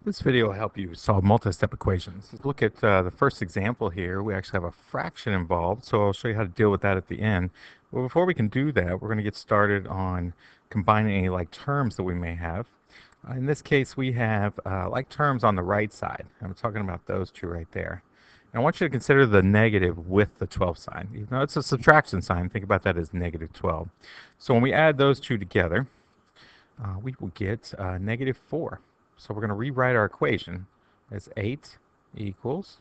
This video will help you solve multi-step equations. Let's look at the first example here. We actually have a fraction involved, so I'll show you how to deal with that at the end. But before we can do that, we're going to get started on combining any like terms that we may have. In this case, we have like terms on the right side. I'm talking about those two right there. And I want you to consider the negative with the 12 sign. Even though it's a subtraction sign, think about that as negative 12. So when we add those two together, we will get negative 4. So we're going to rewrite our equation as 8 equals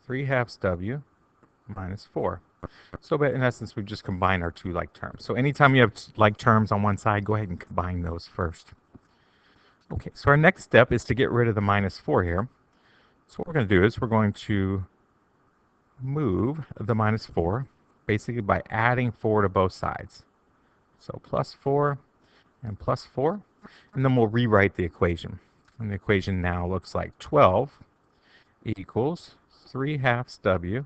3 halves w minus 4. So in essence, we've just combined our two like terms. So anytime you have like terms on one side, go ahead and combine those first. Okay, so our next step is to get rid of the minus 4 here. So what we're going to do is we're going to move the minus 4 basically by adding 4 to both sides. So plus 4 and plus 4, and then we'll rewrite the equation. And the equation now looks like 12 equals 3 halves w. And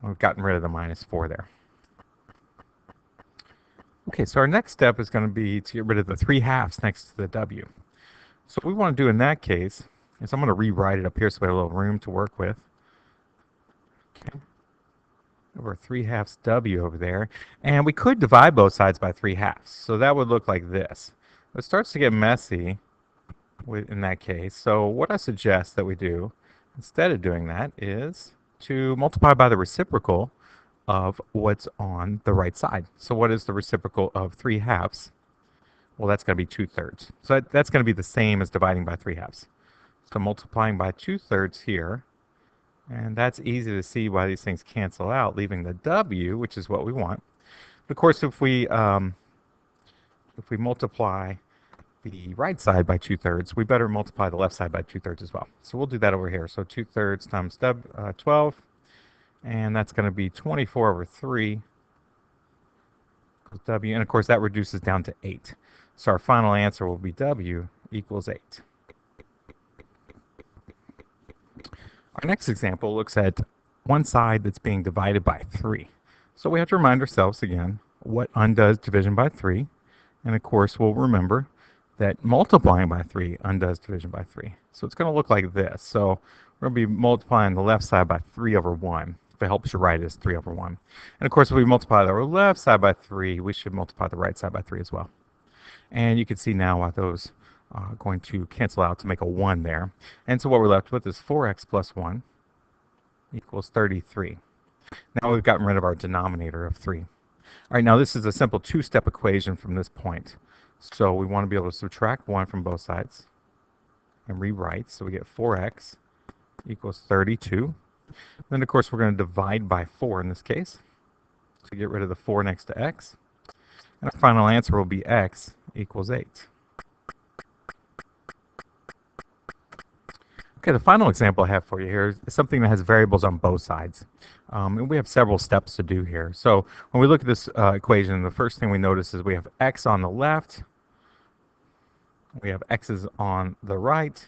we've gotten rid of the minus 4 there. Okay, so our next step is going to be to get rid of the 3 halves next to the w. So what we want to do in that case is I'm going to rewrite it up here so we have a little room to work with. Okay. Over 3 halves w over there. And we could divide both sides by 3 halves. So that would look like this. It starts to get messy in that case. So what I suggest that we do instead of doing that is to multiply by the reciprocal of what's on the right side. So what is the reciprocal of 3 halves? Well, that's going to be 2/3. So that's going to be the same as dividing by 3 halves. So multiplying by 2/3 here, and that's easy to see why these things cancel out, leaving the w, which is what we want. Of course, if we multiply the right side by 2/3, we better multiply the left side by 2/3 as well. So we'll do that over here. So 2/3 times 12, and that's going to be 24 over 3 equals w, and of course that reduces down to 8. So our final answer will be w equals 8. Our next example looks at one side that's being divided by 3. So we have to remind ourselves again what undoes division by 3. And of course we'll remember that multiplying by 3 undoes division by 3. So it's going to look like this. So we're going to be multiplying the left side by 3 over 1. If it helps you write it as 3 over 1. And of course if we multiply the left side by 3, we should multiply the right side by 3 as well. And you can see now why those are going to cancel out to make a 1 there. And so what we're left with is 4x plus 1 equals 33. Now we've gotten rid of our denominator of 3. All right, now this is a simple two-step equation from this point. So we want to be able to subtract 1 from both sides and rewrite. So we get 4x equals 32. Then, of course, we're going to divide by 4 in this case to get rid of the 4 next to x. And our final answer will be x equals 8. Okay, the final example I have for you here is something that has variables on both sides. And we have several steps to do here. So when we look at this equation, the first thing we notice is we have x on the left, we have x's on the right,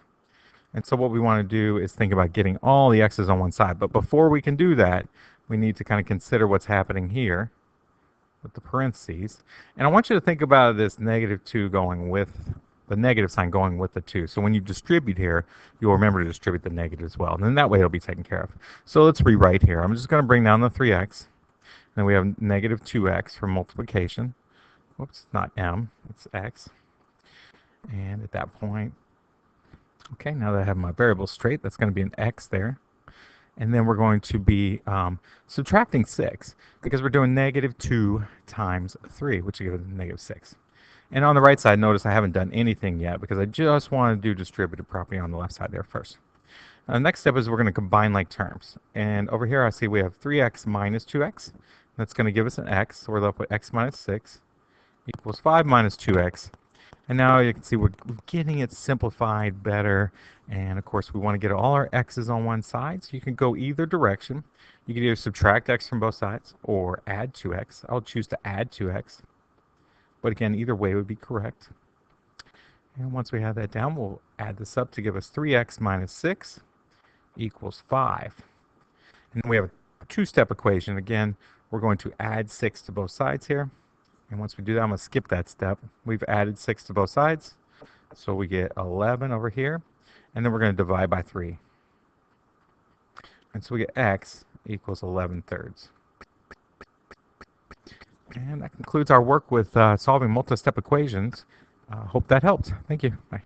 and so what we want to do is think about getting all the x's on one side. But before we can do that, we need to kind of consider what's happening here with the parentheses. And I want you to think about this negative 2 going with the negative sign going with the 2. So when you distribute here, you'll remember to distribute the negative as well. And then that way it'll be taken care of. So let's rewrite here. I'm just going to bring down the 3x. Then we have negative 2x for multiplication. Whoops, not m, it's x. And at that point, okay, now that I have my variables straight, that's going to be an x there. And then we're going to be subtracting 6 because we're doing negative 2 times 3, which gives negative 6. And on the right side, notice I haven't done anything yet because I just want to do distributive property on the left side there first. The next step is we're going to combine like terms. And over here I see we have 3x minus 2x. That's going to give us an x. So we're left with x minus 6 equals 5 minus 2x. And now you can see we're getting it simplified better. And of course we want to get all our x's on one side. So you can go either direction. You can either subtract x from both sides or add 2x. I'll choose to add 2x. But again, either way would be correct. And once we have that down, we'll add this up to give us 3x minus 6 equals 5. And then we have a two-step equation. Again, we're going to add 6 to both sides here. And once we do that, I'm going to skip that step. We've added 6 to both sides. So we get 11 over here, and then we're going to divide by 3. And so we get x equals 11 thirds. And that concludes our work with solving multi-step equations. Hope that helped. Thank you. Bye.